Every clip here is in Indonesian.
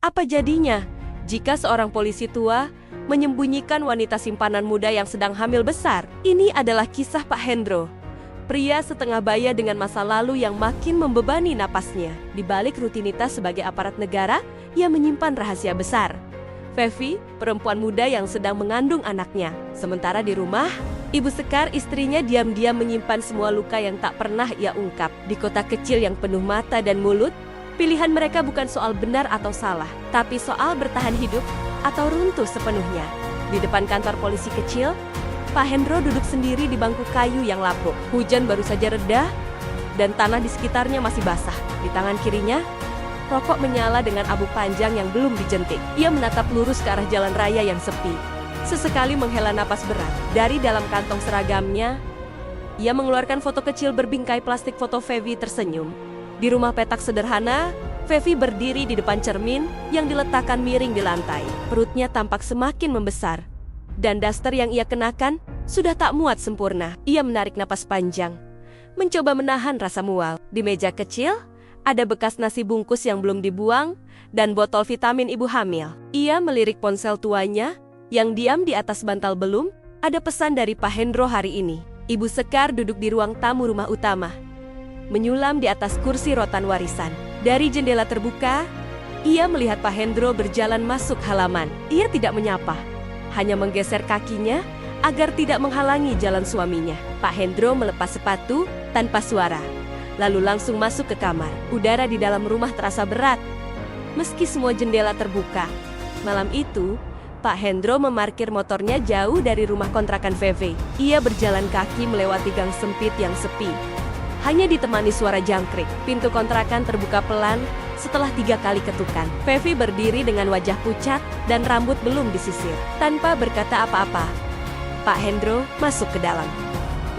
Apa jadinya jika seorang polisi tua menyembunyikan wanita simpanan muda yang sedang hamil besar? Ini adalah kisah Pak Hendro, pria setengah baya dengan masa lalu yang makin membebani napasnya. Di balik rutinitas sebagai aparat negara, ia menyimpan rahasia besar. Fevi, perempuan muda yang sedang mengandung anaknya. Sementara di rumah, Ibu Sekar, istrinya, diam-diam menyimpan semua luka yang tak pernah ia ungkap. Di kota kecil yang penuh mata dan mulut, pilihan mereka bukan soal benar atau salah, tapi soal bertahan hidup atau runtuh sepenuhnya. Di depan kantor polisi kecil, Pak Hendro duduk sendiri di bangku kayu yang lapuk. Hujan baru saja reda, dan tanah di sekitarnya masih basah. Di tangan kirinya, rokok menyala dengan abu panjang yang belum dijentik. Ia menatap lurus ke arah jalan raya yang sepi. Sesekali menghela napas berat. Dari dalam kantong seragamnya, ia mengeluarkan foto kecil berbingkai plastik foto Fevi tersenyum. Di rumah petak sederhana, Fevi berdiri di depan cermin yang diletakkan miring di lantai. Perutnya tampak semakin membesar, dan daster yang ia kenakan sudah tak muat sempurna. Ia menarik napas panjang, mencoba menahan rasa mual. Di meja kecil, ada bekas nasi bungkus yang belum dibuang, dan botol vitamin ibu hamil. Ia melirik ponsel tuanya yang diam di atas bantal belum. Ada pesan dari Pak Hendro hari ini. Ibu Sekar duduk di ruang tamu rumah utama, menyulam di atas kursi rotan warisan. Dari jendela terbuka, ia melihat Pak Hendro berjalan masuk halaman. Ia tidak menyapa, hanya menggeser kakinya agar tidak menghalangi jalan suaminya. Pak Hendro melepas sepatu tanpa suara, lalu langsung masuk ke kamar. Udara di dalam rumah terasa berat, meski semua jendela terbuka. Malam itu, Pak Hendro memarkir motornya jauh dari rumah kontrakan Fevi. Ia berjalan kaki melewati gang sempit yang sepi, hanya ditemani suara jangkrik. Pintu kontrakan terbuka pelan setelah 3 kali ketukan. Fevi berdiri dengan wajah pucat dan rambut belum disisir. Tanpa berkata apa-apa, Pak Hendro masuk ke dalam.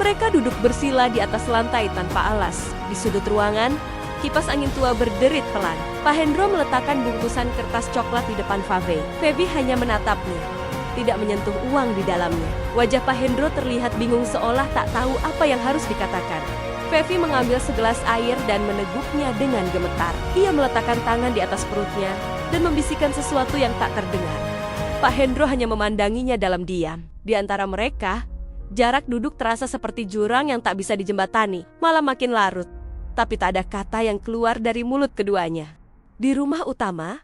Mereka duduk bersila di atas lantai tanpa alas. Di sudut ruangan, kipas angin tua berderit pelan. Pak Hendro meletakkan bungkusan kertas coklat di depan Fevi. Fevi hanya menatapnya, tidak menyentuh uang di dalamnya. Wajah Pak Hendro terlihat bingung seolah tak tahu apa yang harus dikatakan. Fevi mengambil segelas air dan meneguknya dengan gemetar. Ia meletakkan tangan di atas perutnya dan membisikkan sesuatu yang tak terdengar. Pak Hendro hanya memandanginya dalam diam. Di antara mereka, jarak duduk terasa seperti jurang yang tak bisa dijembatani. Malam makin larut, tapi tak ada kata yang keluar dari mulut keduanya. Di rumah utama,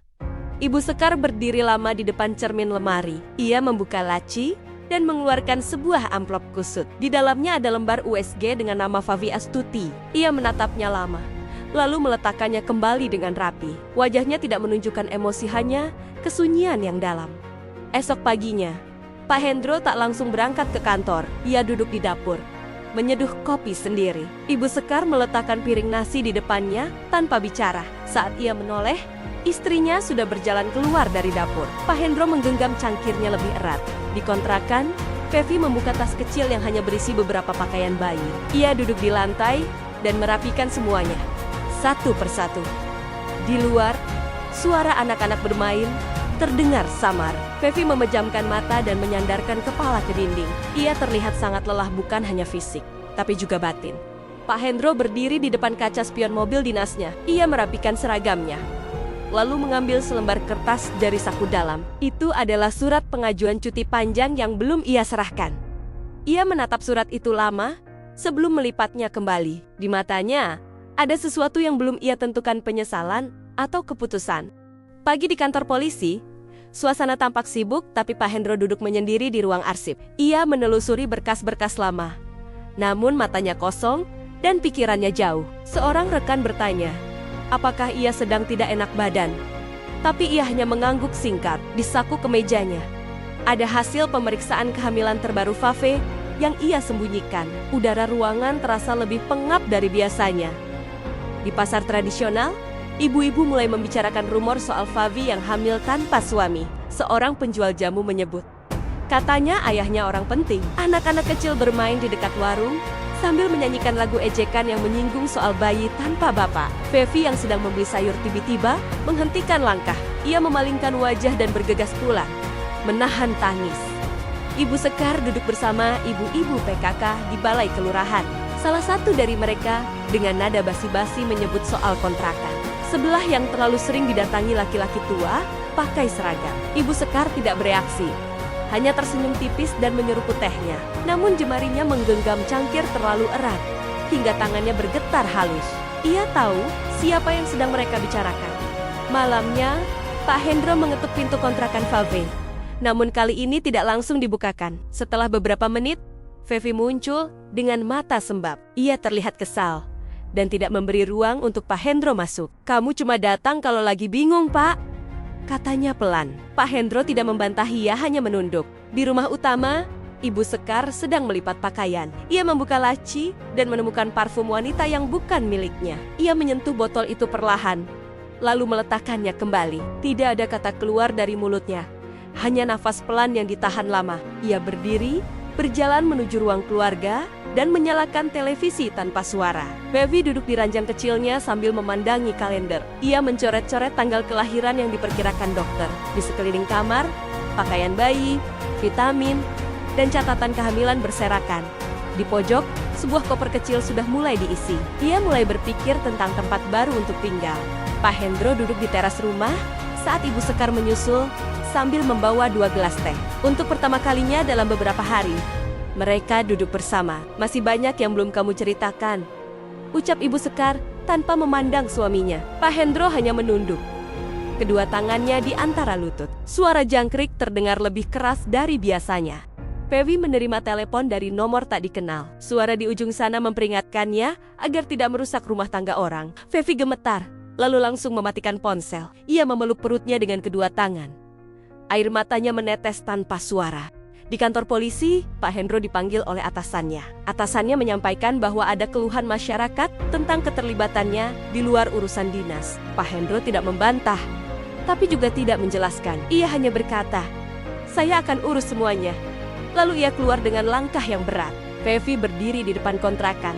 Ibu Sekar berdiri lama di depan cermin lemari. Ia membuka laci dan mengeluarkan sebuah amplop kusut. Di dalamnya ada lembar USG dengan nama Fevi Astuti. Ia menatapnya lama, lalu meletakkannya kembali dengan rapi. Wajahnya tidak menunjukkan emosi, hanya kesunyian yang dalam. Esok paginya, Pak Hendro tak langsung berangkat ke kantor. Ia duduk di dapur, menyeduh kopi sendiri. Ibu Sekar meletakkan piring nasi di depannya tanpa bicara. Saat ia menoleh, istrinya sudah berjalan keluar dari dapur. Pak Hendro menggenggam cangkirnya lebih erat. Di kontrakan, Fevi membuka tas kecil yang hanya berisi beberapa pakaian bayi. Ia duduk di lantai dan merapikan semuanya, satu persatu. Di luar, suara anak-anak bermain terdengar samar. Fevi memejamkan mata dan menyandarkan kepala ke dinding. Ia terlihat sangat lelah, bukan hanya fisik, tapi juga batin. Pak Hendro berdiri di depan kaca spion mobil dinasnya. Ia merapikan seragamnya, lalu mengambil selembar kertas dari saku dalam. Itu adalah surat pengajuan cuti panjang yang belum ia serahkan. Ia menatap surat itu lama sebelum melipatnya kembali. Di matanya, ada sesuatu yang belum ia tentukan, penyesalan atau keputusan. Pagi di kantor polisi, suasana tampak sibuk, tapi Pak Hendro duduk menyendiri di ruang arsip. Ia menelusuri berkas-berkas lama, namun matanya kosong dan pikirannya jauh. Seorang rekan bertanya, apakah ia sedang tidak enak badan? Tapi ia hanya mengangguk singkat. Di saku kemejanya ada hasil pemeriksaan kehamilan terbaru Fevi yang ia sembunyikan. Udara ruangan terasa lebih pengap dari biasanya. Di pasar tradisional, ibu-ibu mulai membicarakan rumor soal Fevi yang hamil tanpa suami. Seorang penjual jamu menyebut, katanya ayahnya orang penting. Anak-anak kecil bermain di dekat warung sambil menyanyikan lagu ejekan yang menyinggung soal bayi tanpa bapak. Fevi yang sedang membeli sayur tiba-tiba menghentikan langkah. Ia memalingkan wajah dan bergegas pulang, menahan tangis. Ibu Sekar duduk bersama ibu-ibu PKK di balai kelurahan. Salah satu dari mereka dengan nada basi-basi menyebut soal kontrakan. Sebelah yang terlalu sering didatangi laki-laki tua, pakai seragam. Ibu Sekar tidak bereaksi, hanya tersenyum tipis dan menyeruput tehnya. Namun jemarinya menggenggam cangkir terlalu erat, hingga tangannya bergetar halus. Ia tahu siapa yang sedang mereka bicarakan. Malamnya, Pak Hendro mengetuk pintu kontrakan Fave. Namun kali ini tidak langsung dibukakan. Setelah beberapa menit, Fevi muncul dengan mata sembab. Ia terlihat kesal dan tidak memberi ruang untuk Pak Hendro masuk. "Kamu cuma datang kalau lagi bingung, Pak," katanya pelan. Pak Hendro tidak membantah, ia hanya menunduk. Di rumah utama, Ibu Sekar sedang melipat pakaian. Ia membuka laci dan menemukan parfum wanita yang bukan miliknya. Ia menyentuh botol itu perlahan, lalu meletakkannya kembali. Tidak ada kata keluar dari mulutnya, hanya nafas pelan yang ditahan lama. Ia berdiri, berjalan menuju ruang keluarga, dan menyalakan televisi tanpa suara. Fevi duduk di ranjang kecilnya sambil memandangi kalender. Ia mencoret-coret tanggal kelahiran yang diperkirakan dokter. Di sekeliling kamar, pakaian bayi, vitamin, dan catatan kehamilan berserakan. Di pojok, sebuah koper kecil sudah mulai diisi. Ia mulai berpikir tentang tempat baru untuk tinggal. Pak Hendro duduk di teras rumah saat Ibu Sekar menyusul sambil membawa 2 gelas teh. Untuk pertama kalinya dalam beberapa hari, mereka duduk bersama. "Masih banyak yang belum kamu ceritakan," ucap Ibu Sekar tanpa memandang suaminya. Pak Hendro hanya menunduk, kedua tangannya di antara lutut. Suara jangkrik terdengar lebih keras dari biasanya. Fevi menerima telepon dari nomor tak dikenal. Suara di ujung sana memperingatkannya agar tidak merusak rumah tangga orang. Fevi gemetar, lalu langsung mematikan ponsel. Ia memeluk perutnya dengan kedua tangan. Air matanya menetes tanpa suara. Di kantor polisi, Pak Hendro dipanggil oleh atasannya. Atasannya menyampaikan bahwa ada keluhan masyarakat tentang keterlibatannya di luar urusan dinas. Pak Hendro tidak membantah, tapi juga tidak menjelaskan. Ia hanya berkata, "Saya akan urus semuanya." Lalu ia keluar dengan langkah yang berat. Fevi berdiri di depan kontrakan,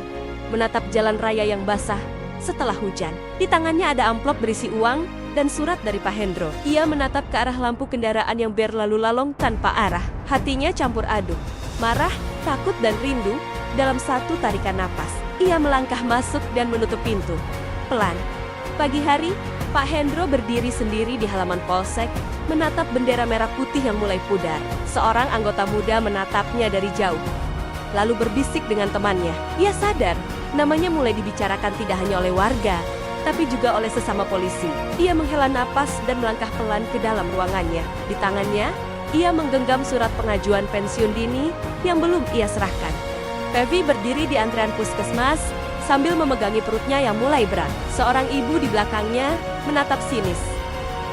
menatap jalan raya yang basah setelah hujan. Di tangannya ada amplop berisi uang dan surat dari Pak Hendro. Ia menatap ke arah lampu kendaraan yang berlalu lalang tanpa arah. Hatinya campur aduk, marah, takut, dan rindu dalam satu tarikan napas. Ia melangkah masuk dan menutup pintu. Pelan. Pagi hari, Pak Hendro berdiri sendiri di halaman polsek, menatap bendera merah putih yang mulai pudar. Seorang anggota muda menatapnya dari jauh, lalu berbisik dengan temannya. Ia sadar, namanya mulai dibicarakan tidak hanya oleh warga, tapi juga oleh sesama polisi. Ia menghela napas dan melangkah pelan ke dalam ruangannya. Di tangannya, ia menggenggam surat pengajuan pensiun dini yang belum ia serahkan. Fevi berdiri di antrean puskesmas sambil memegangi perutnya yang mulai berat. Seorang ibu di belakangnya menatap sinis,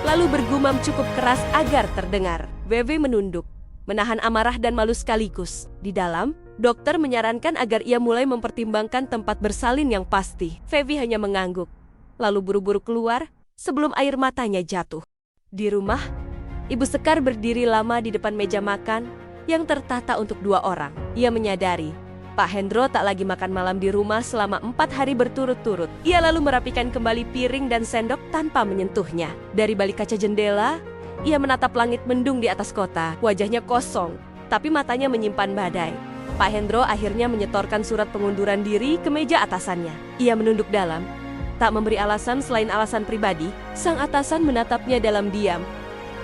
lalu bergumam cukup keras agar terdengar. Fevi menunduk, menahan amarah dan malu sekaligus. Di dalam, dokter menyarankan agar ia mulai mempertimbangkan tempat bersalin yang pasti. Fevi hanya mengangguk, lalu buru-buru keluar sebelum air matanya jatuh. Di rumah, Ibu Sekar berdiri lama di depan meja makan yang tertata untuk 2 orang. Ia menyadari, Pak Hendro tak lagi makan malam di rumah selama 4 hari berturut-turut. Ia lalu merapikan kembali piring dan sendok tanpa menyentuhnya. Dari balik kaca jendela, ia menatap langit mendung di atas kota. Wajahnya kosong, tapi matanya menyimpan badai. Pak Hendro akhirnya menyetorkan surat pengunduran diri ke meja atasannya. Ia menunduk dalam, tak memberi alasan selain alasan pribadi. Sang atasan menatapnya dalam diam,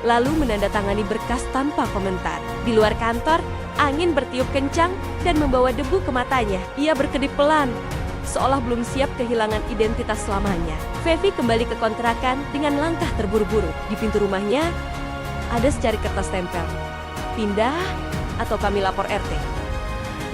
lalu menandatangani berkas tanpa komentar. Di luar kantor, angin bertiup kencang dan membawa debu ke matanya. Ia berkedip pelan, seolah belum siap kehilangan identitas selamanya. Fevi kembali ke kontrakan dengan langkah terburu-buru. Di pintu rumahnya, ada secari kertas tempel. "Pindah atau kami lapor RT."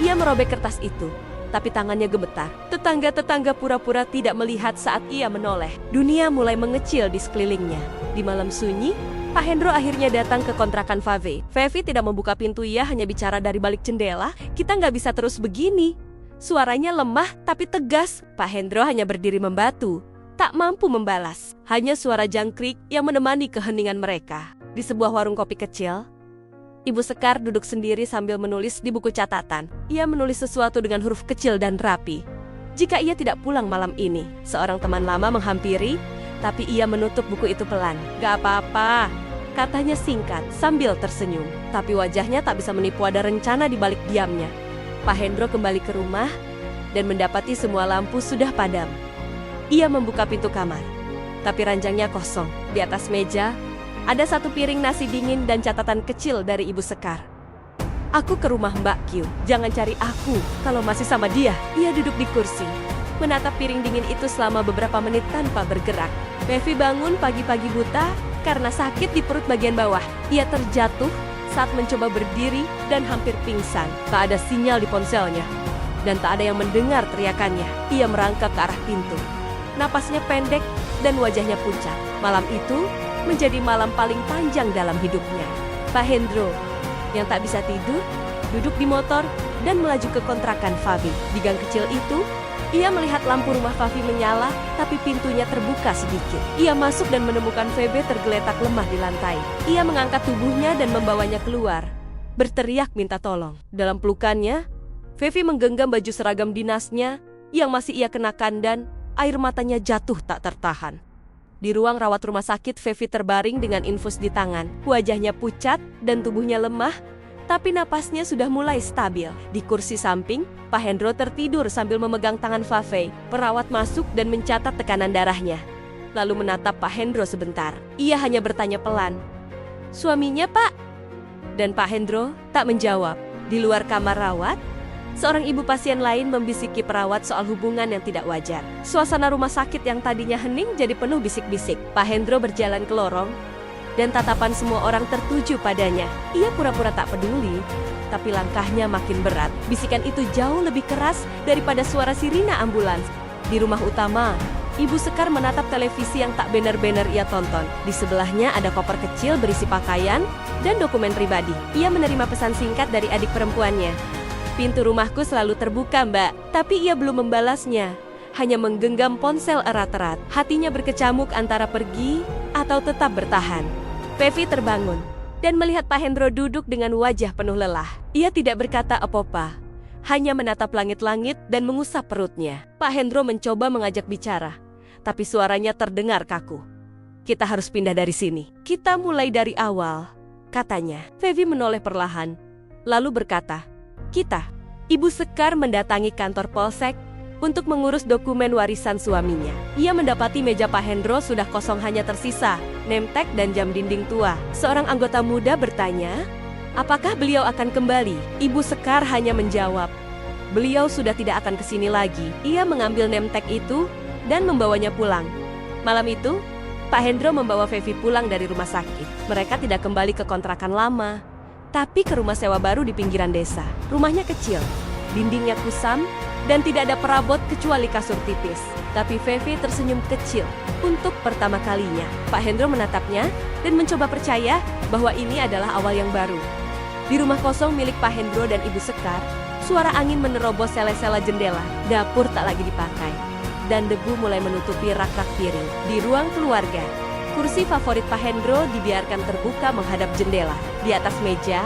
Ia merobek kertas itu, tapi tangannya gemetar. Tetangga-tetangga pura-pura tidak melihat saat ia menoleh. Dunia mulai mengecil di sekelilingnya. Di malam sunyi, Pak Hendro akhirnya datang ke kontrakan Fave. Fevi tidak membuka pintu, ia hanya bicara dari balik jendela. "Kita nggak bisa terus begini." Suaranya lemah tapi tegas. Pak Hendro hanya berdiri membatu, tak mampu membalas. Hanya suara jangkrik yang menemani keheningan mereka. Di sebuah warung kopi kecil, Ibu Sekar duduk sendiri sambil menulis di buku catatan. Ia menulis sesuatu dengan huruf kecil dan rapi. Jika ia tidak pulang malam ini, seorang teman lama menghampiri, tapi ia menutup buku itu pelan. "Gak apa-apa," katanya singkat sambil tersenyum. Tapi wajahnya tak bisa menipu ada rencana di balik diamnya. Pak Hendro kembali ke rumah dan mendapati semua lampu sudah padam. Ia membuka pintu kamar. tapi ranjangnya kosong. Di atas meja, ada satu piring nasi dingin dan catatan kecil dari Ibu Sekar. Aku ke rumah Mbak Q. Jangan cari aku kalau masih sama dia. Ia duduk di kursi, menatap piring dingin itu selama beberapa menit tanpa bergerak. Fevi bangun pagi-pagi buta karena sakit di perut bagian bawah. Ia terjatuh saat mencoba berdiri dan hampir pingsan. Tak ada sinyal di ponselnya, dan tak ada yang mendengar teriakannya. Ia merangkak ke arah pintu. Napasnya pendek dan wajahnya pucat. Malam itu menjadi malam paling panjang dalam hidupnya. Pak Hendro, yang tak bisa tidur, duduk di motor dan melaju ke kontrakan Favi. Di gang kecil itu, ia melihat lampu rumah Favi menyala, tapi pintunya terbuka sedikit. Ia masuk dan menemukan Febe tergeletak lemah di lantai. Ia mengangkat tubuhnya dan membawanya keluar, berteriak minta tolong. Dalam pelukannya, Fevi menggenggam baju seragam dinasnya yang masih ia kenakan dan air matanya jatuh tak tertahan. Di ruang rawat rumah sakit, Fevi terbaring dengan infus di tangan. Wajahnya pucat dan tubuhnya lemah, tapi napasnya sudah mulai stabil. Di kursi samping, Pak Hendro tertidur sambil memegang tangan Fave. Perawat masuk dan mencatat tekanan darahnya, lalu menatap Pak Hendro sebentar. Ia hanya bertanya pelan, "Suaminya, Pak?" Dan Pak Hendro tak menjawab. Di luar kamar rawat, seorang ibu pasien lain membisiki perawat soal hubungan yang tidak wajar. Suasana rumah sakit yang tadinya hening jadi penuh bisik-bisik. Pak Hendro berjalan ke lorong, dan tatapan semua orang tertuju padanya. Ia pura-pura tak peduli, tapi langkahnya makin berat. Bisikan itu jauh lebih keras daripada suara sirina ambulans. Di rumah utama, Ibu Sekar menatap televisi yang tak benar-benar ia tonton. Di sebelahnya ada koper kecil berisi pakaian dan dokumen pribadi. Ia menerima pesan singkat dari adik perempuannya. "Pintu rumahku selalu terbuka, Mbak." Tapi ia belum membalasnya, hanya menggenggam ponsel erat-erat. Hatinya berkecamuk antara pergi atau tetap bertahan. Fevi terbangun dan melihat Pak Hendro duduk dengan wajah penuh lelah. Ia tidak berkata apa-apa, hanya menatap langit-langit dan mengusap perutnya. Pak Hendro mencoba mengajak bicara, tapi suaranya terdengar kaku. "Kita harus pindah dari sini. Kita mulai dari awal," katanya. Fevi menoleh perlahan, lalu berkata, "Kita." Ibu Sekar mendatangi kantor polsek untuk mengurus dokumen warisan suaminya. Ia mendapati meja Pak Hendro sudah kosong, hanya tersisa name tag dan jam dinding tua. Seorang anggota muda bertanya, apakah beliau akan kembali? Ibu Sekar hanya menjawab, beliau sudah tidak akan kesini lagi. Ia mengambil name tag itu dan membawanya pulang. Malam itu, Pak Hendro membawa Fevi pulang dari rumah sakit. Mereka tidak kembali ke kontrakan lama, tapi ke rumah sewa baru di pinggiran desa. Rumahnya kecil, dindingnya kusam, dan tidak ada perabot kecuali kasur tipis. Tapi Fevi tersenyum kecil untuk pertama kalinya. Pak Hendro menatapnya dan mencoba percaya bahwa ini adalah awal yang baru. Di rumah kosong milik Pak Hendro dan Ibu Sekar, suara angin menerobos sela-sela jendela. Dapur tak lagi dipakai, dan debu mulai menutupi rak-rak piring. Di ruang keluarga, kursi favorit Pak Hendro dibiarkan terbuka menghadap jendela. Di atas meja,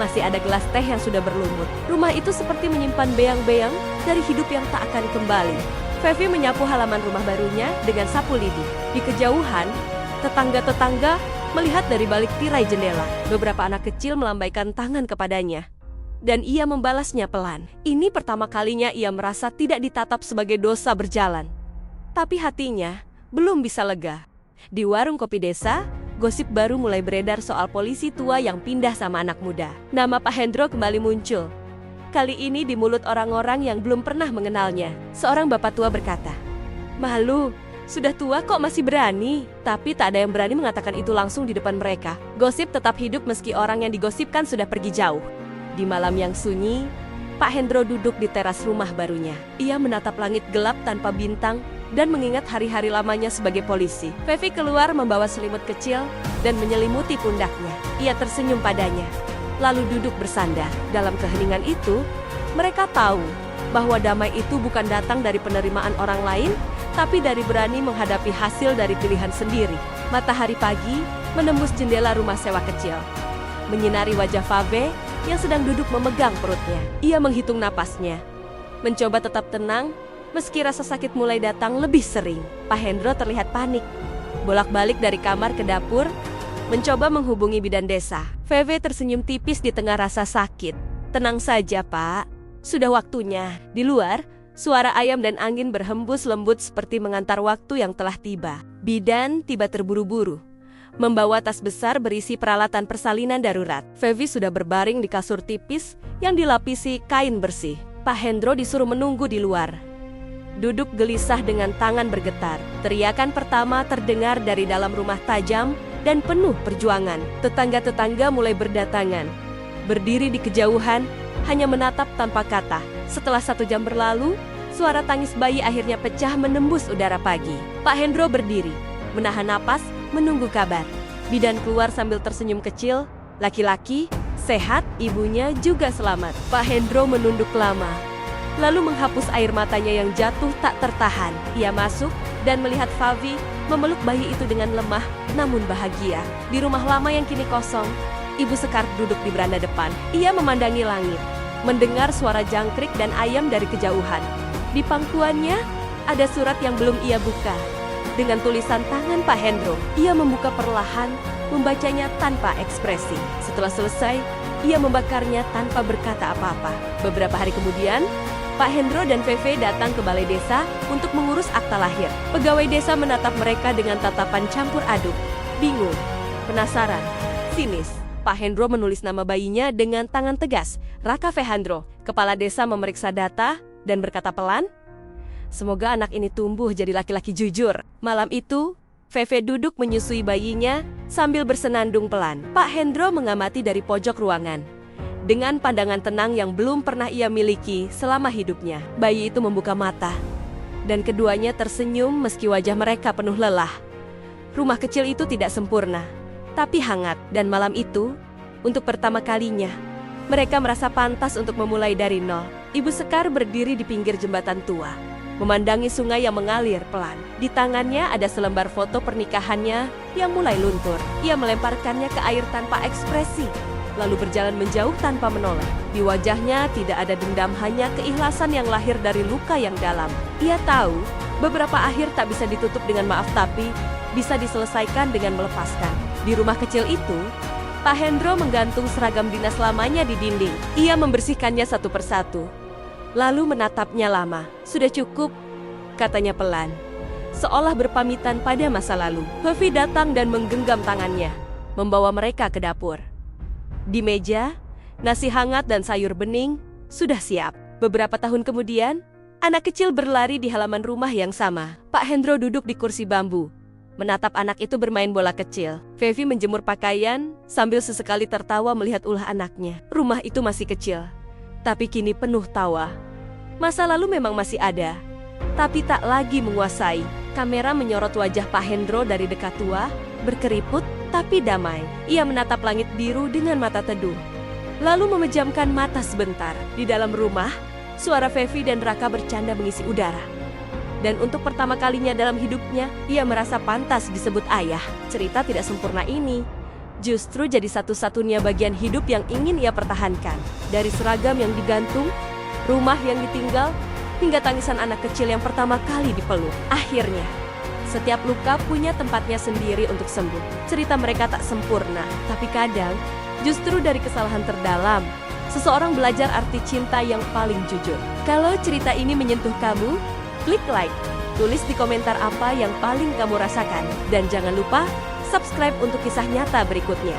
masih ada gelas teh yang sudah berlumut. Rumah itu seperti menyimpan beang-beang dari hidup yang tak akan kembali. Fevi menyapu halaman rumah barunya dengan sapu lidi. Di kejauhan, tetangga-tetangga melihat dari balik tirai jendela. Beberapa anak kecil melambaikan tangan kepadanya, dan ia membalasnya pelan. Ini pertama kalinya ia merasa tidak ditatap sebagai dosa berjalan. Tapi hatinya belum bisa lega. Di warung kopi desa, gosip baru mulai beredar soal polisi tua yang pindah sama anak muda. Nama Pak Hendro kembali muncul. Kali ini di mulut orang-orang yang belum pernah mengenalnya. Seorang bapak tua berkata, "Malu, sudah tua kok masih berani." Tapi tak ada yang berani mengatakan itu langsung di depan mereka. Gosip tetap hidup meski orang yang digosipkan sudah pergi jauh. Di malam yang sunyi, Pak Hendro duduk di teras rumah barunya. Ia menatap langit gelap tanpa bintang dan mengingat hari-hari lamanya sebagai polisi. Fevi keluar membawa selimut kecil dan menyelimuti pundaknya. Ia tersenyum padanya, lalu duduk bersandar. Dalam keheningan itu, mereka tahu bahwa damai itu bukan datang dari penerimaan orang lain, tapi dari berani menghadapi hasil dari pilihan sendiri. Matahari pagi menembus jendela rumah sewa kecil, menyinari wajah Fave yang sedang duduk memegang perutnya. Ia menghitung napasnya, mencoba tetap tenang meski rasa sakit mulai datang lebih sering. Pak Hendro terlihat panik, bolak-balik dari kamar ke dapur, mencoba menghubungi bidan desa. Feve tersenyum tipis di tengah rasa sakit. "Tenang saja, Pak. Sudah waktunya." Di luar, Suara ayam dan angin berhembus lembut seperti mengantar waktu yang telah tiba. Bidan tiba terburu-buru, membawa tas besar berisi peralatan persalinan darurat. Fevi sudah berbaring di kasur tipis yang dilapisi kain bersih. Pak Hendro disuruh menunggu di luar. Duduk gelisah dengan tangan bergetar. Teriakan pertama terdengar dari dalam rumah tajam dan penuh perjuangan. Tetangga-tetangga mulai berdatangan. Berdiri di kejauhan, hanya menatap tanpa kata. Setelah 1 jam berlalu, suara tangis bayi akhirnya pecah menembus udara pagi. Pak Hendro berdiri, menahan napas, menunggu kabar. Bidan keluar sambil tersenyum kecil. Laki-laki, sehat, ibunya juga selamat. Pak Hendro menunduk lama, lalu menghapus air matanya yang jatuh tak tertahan. Ia masuk dan melihat Favi memeluk bayi itu dengan lemah namun bahagia. Di rumah lama yang kini kosong, Ibu Sekar duduk di beranda depan. Ia memandangi langit, mendengar suara jangkrik dan ayam dari kejauhan. Di pangkuannya ada surat yang belum ia buka. Dengan tulisan tangan Pak Hendro, ia membuka perlahan, membacanya tanpa ekspresi. Setelah selesai, ia membakarnya tanpa berkata apa-apa. Beberapa hari kemudian, Pak Hendro dan Feve datang ke balai desa untuk mengurus akta lahir. Pegawai desa menatap mereka dengan tatapan campur aduk, bingung, penasaran, sinis. Pak Hendro menulis nama bayinya dengan tangan tegas, Raka Fehandro. Kepala desa memeriksa data dan berkata pelan, "Semoga anak ini tumbuh jadi laki-laki jujur." Malam itu, Feve duduk menyusui bayinya sambil bersenandung pelan. Pak Hendro mengamati dari pojok ruangan. Dengan pandangan tenang yang belum pernah ia miliki selama hidupnya. Bayi itu membuka mata, dan keduanya tersenyum meski wajah mereka penuh lelah. Rumah kecil itu tidak sempurna, tapi hangat. Dan malam itu, untuk pertama kalinya, mereka merasa pantas untuk memulai dari nol. Ibu Sekar berdiri di pinggir jembatan tua, memandangi sungai yang mengalir pelan. Di tangannya ada selembar foto pernikahannya yang mulai luntur. Ia melemparkannya ke air tanpa ekspresi, lalu berjalan menjauh tanpa menoleh. Di wajahnya tidak ada dendam, hanya keikhlasan yang lahir dari luka yang dalam. Ia tahu, beberapa akhir tak bisa ditutup dengan maaf, tapi bisa diselesaikan dengan melepaskan. Di rumah kecil itu, Pak Hendro menggantung seragam dinas lamanya di dinding. Ia membersihkannya satu persatu, lalu menatapnya lama. "Sudah cukup," katanya pelan, seolah berpamitan pada masa lalu. Fevi datang dan menggenggam tangannya, membawa mereka ke dapur. Di meja, nasi hangat dan sayur bening sudah siap. Beberapa tahun kemudian, anak kecil berlari di halaman rumah yang sama. Pak Hendro duduk di kursi bambu, menatap anak itu bermain bola kecil. Fevi menjemur pakaian sambil sesekali tertawa melihat ulah anaknya. Rumah itu masih kecil, tapi kini penuh tawa. Masa lalu memang masih ada, tapi tak lagi menguasai. Kamera menyorot wajah Pak Hendro dari dekat tua, berkeriput tapi damai. Ia menatap langit biru dengan mata teduh, lalu memejamkan mata sebentar. Di dalam rumah, suara Fevi dan Raka bercanda mengisi udara. Dan untuk pertama kalinya dalam hidupnya, ia merasa pantas disebut ayah. Cerita tidak sempurna ini justru jadi satu-satunya bagian hidup yang ingin ia pertahankan. Dari seragam yang digantung, rumah yang ditinggal, hingga tangisan anak kecil yang pertama kali dipeluk. Akhirnya, setiap luka punya tempatnya sendiri untuk sembuh. Cerita mereka tak sempurna, tapi kadang justru dari kesalahan terdalam, seseorang belajar arti cinta yang paling jujur. Kalau cerita ini menyentuh kamu, klik like, tulis di komentar apa yang paling kamu rasakan, dan jangan lupa subscribe untuk kisah nyata berikutnya.